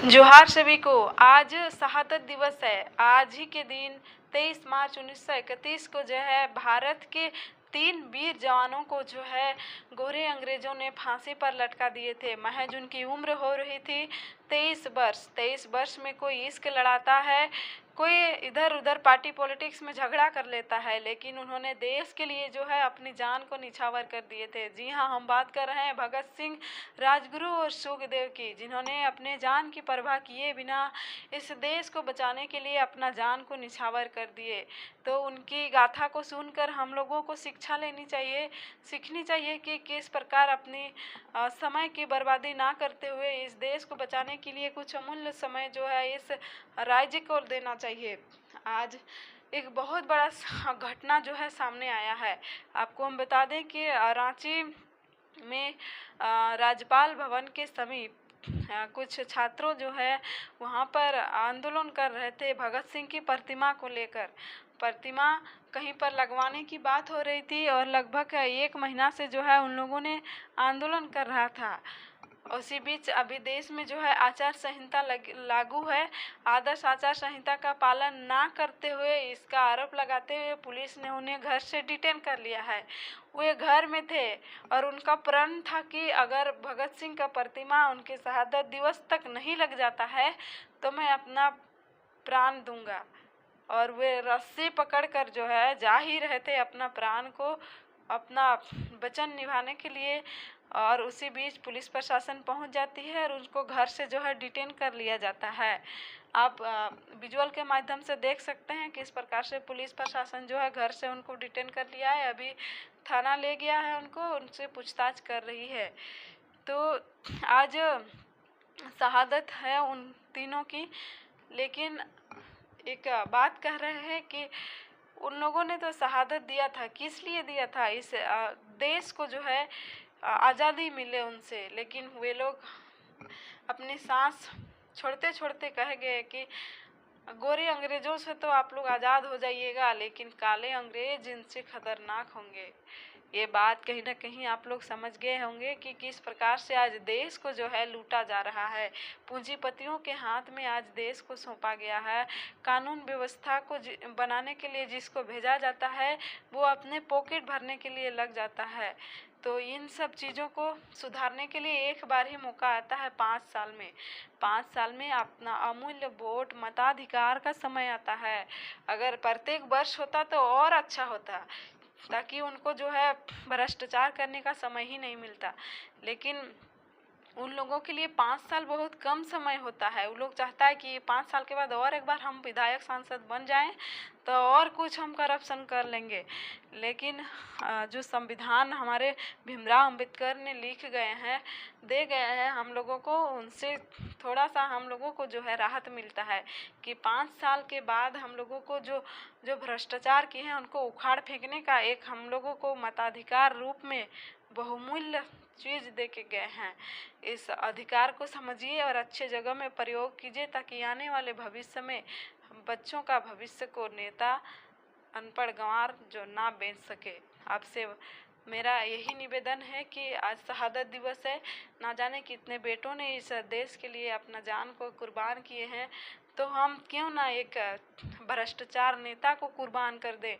जोहार सभी को। आज शहादत दिवस है। आज ही के दिन 23 मार्च 1931 को जो है भारत के 3 वीर जवानों को जो है गोरे अंग्रेजों ने फांसी पर लटका दिए थे। महज उनकी उम्र हो रही थी 23 वर्ष। 23 वर्ष में कोई इश्क लड़ाता है, कोई इधर उधर पार्टी पॉलिटिक्स में झगड़ा कर लेता है, लेकिन उन्होंने देश के लिए जो है अपनी जान को निछावर कर दिए थे। जी हाँ, हम बात कर रहे हैं भगत सिंह, राजगुरु और सुखदेव की, जिन्होंने अपने जान की परवाह किए बिना इस देश को बचाने के लिए अपना जान को निछावर कर दिए। तो उनकी गाथा को सुनकर हम लोगों को शिक्षा लेनी चाहिए, सीखनी चाहिए कि किस प्रकार अपनी समय की बर्बादी ना करते हुए इस देश को बचाने के लिए कुछ अमूल्य समय जो है इस राज्य को देना चाहिए। आज एक बहुत बड़ा घटना जो है सामने आया है। आपको हम बता दें कि रांची में राज्यपाल भवन के समीप कुछ छात्रों जो है वहाँ पर आंदोलन कर रहे थे भगत सिंह की प्रतिमा को लेकर। प्रतिमा कहीं पर लगवाने की बात हो रही थी और लगभग 1 महीना से जो है उन लोगों ने आंदोलन कर रहा था। उसी बीच अभी देश में जो है आचार संहिता लागू है। आदर्श आचार संहिता का पालन ना करते हुए इसका आरोप लगाते हुए पुलिस ने उन्हें घर से डिटेन कर लिया है। वे घर में थे और उनका प्रण था कि अगर भगत सिंह का प्रतिमा उनके शहादत दिवस तक नहीं लग जाता है तो मैं अपना प्राण दूंगा। और वे रस्सी पकड़कर जो है जा ही रहे थे अपना प्राण को, अपना वचन निभाने के लिए। और उसी बीच पुलिस प्रशासन पहुंच जाती है और उनको घर से जो है डिटेन कर लिया जाता है। आप विजुअल के माध्यम से देख सकते हैं किस प्रकार से पुलिस प्रशासन जो है घर से उनको डिटेन कर लिया है। अभी थाना ले गया है उनको, उनसे पूछताछ कर रही है। तो आज शहादत है उन तीनों की, लेकिन एक बात कह रहे हैं कि उन लोगों ने तो शहादत दिया था, किस लिए दिया था? इस देश को जो है आज़ादी मिले उनसे, लेकिन वे लोग अपनी सांस छोड़ते छोड़ते कह गए कि गोरे अंग्रेजों से तो आप लोग आज़ाद हो जाइएगा, लेकिन काले अंग्रेज इनसे खतरनाक होंगे। ये बात कहीं ना कहीं आप लोग समझ गए होंगे कि किस प्रकार से आज देश को जो है लूटा जा रहा है। पूंजीपतियों के हाथ में आज देश को सौंपा गया है। कानून व्यवस्था को बनाने के लिए जिसको भेजा जाता है वो अपने पॉकेट भरने के लिए लग जाता है। तो इन सब चीज़ों को सुधारने के लिए एक बार ही मौका आता है 5 साल में। 5 साल में अपना अमूल्य वोट मताधिकार का समय आता है। अगर प्रत्येक वर्ष होता तो और अच्छा होता, ताकि उनको जो है भ्रष्टाचार करने का समय ही नहीं मिलता। लेकिन उन लोगों के लिए 5 साल बहुत कम समय होता है। वो लोग चाहता है कि 5 साल के बाद और एक बार हम विधायक सांसद बन जाएं तो और कुछ हम करप्शन कर लेंगे। लेकिन जो संविधान हमारे भीमराव अंबेडकर ने लिख गए हैं, दे गए हैं हम लोगों को, उनसे थोड़ा सा हम लोगों को जो है राहत मिलता है कि 5 साल के बाद हम लोगों को जो भ्रष्टाचार किए हैं उनको उखाड़ फेंकने का एक हम लोगों को मताधिकार रूप में बहुमूल्य चीज़ दे के गए हैं। इस अधिकार को समझिए और अच्छे जगह में प्रयोग कीजिए, ताकि आने वाले भविष्य में बच्चों का भविष्य को नेता अनपढ़ गंवार जो ना बेच सके। आपसे मेरा यही निवेदन है कि आज शहादत दिवस है। ना जाने कितने बेटों ने इस देश के लिए अपना जान को कुर्बान किए हैं, तो हम क्यों ना एक भ्रष्टाचार नेता को कुर्बान कर दे।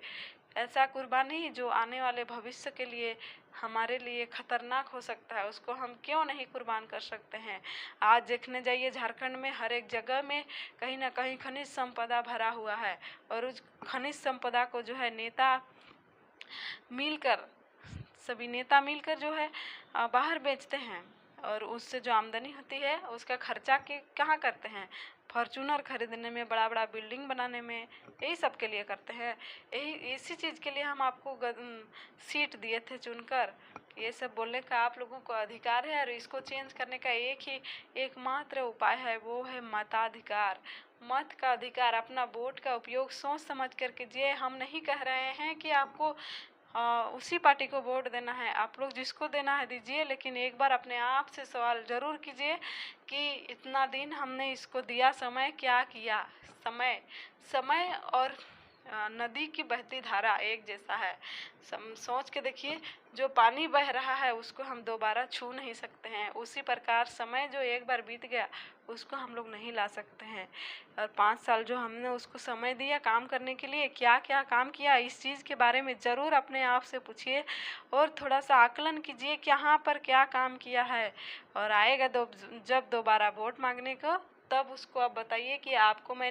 ऐसा कुर्बानी जो आने वाले भविष्य के लिए हमारे लिए खतरनाक हो सकता है, उसको हम क्यों नहीं कुर्बान कर सकते हैं। आज देखने जाइए झारखंड में हर एक जगह में कहीं ना कहीं खनिज संपदा भरा हुआ है, और उस खनिज संपदा को जो है नेता मिलकर, सभी नेता मिलकर जो है बाहर बेचते हैं, और उससे जो आमदनी होती है उसका खर्चा के कहाँ करते हैं? फॉर्चूनर खरीदने में, बड़ा बड़ा बिल्डिंग बनाने में, यही सब के लिए करते हैं। इसी चीज़ के लिए हम आपको सीट दिए थे चुनकर। ये सब बोलने का आप लोगों को अधिकार है, और इसको चेंज करने का एकमात्र उपाय है, वो है मताधिकार। मत का अधिकार, अपना वोट का उपयोग सोच समझ कर कीजिए। हम नहीं कह रहे हैं कि आपको उसी पार्टी को वोट देना है, आप लोग जिसको देना है दीजिए, लेकिन एक बार अपने आप से सवाल ज़रूर कीजिए कि इतना दिन हमने इसको दिया समय, क्या किया? समय और नदी की बहती धारा एक जैसा है। सोच के देखिए, जो पानी बह रहा है उसको हम दोबारा छू नहीं सकते हैं, उसी प्रकार समय जो एक बार बीत गया उसको हम लोग नहीं ला सकते हैं। और 5 साल जो हमने उसको समय दिया काम करने के लिए, क्या क्या काम किया, इस चीज़ के बारे में ज़रूर अपने आप से पूछिए और थोड़ा सा आकलन कीजिए कि यहाँ पर क्या काम किया है। और आएगा जब दोबारा वोट मांगने को, तब उसको आप बताइए कि आपको मैंने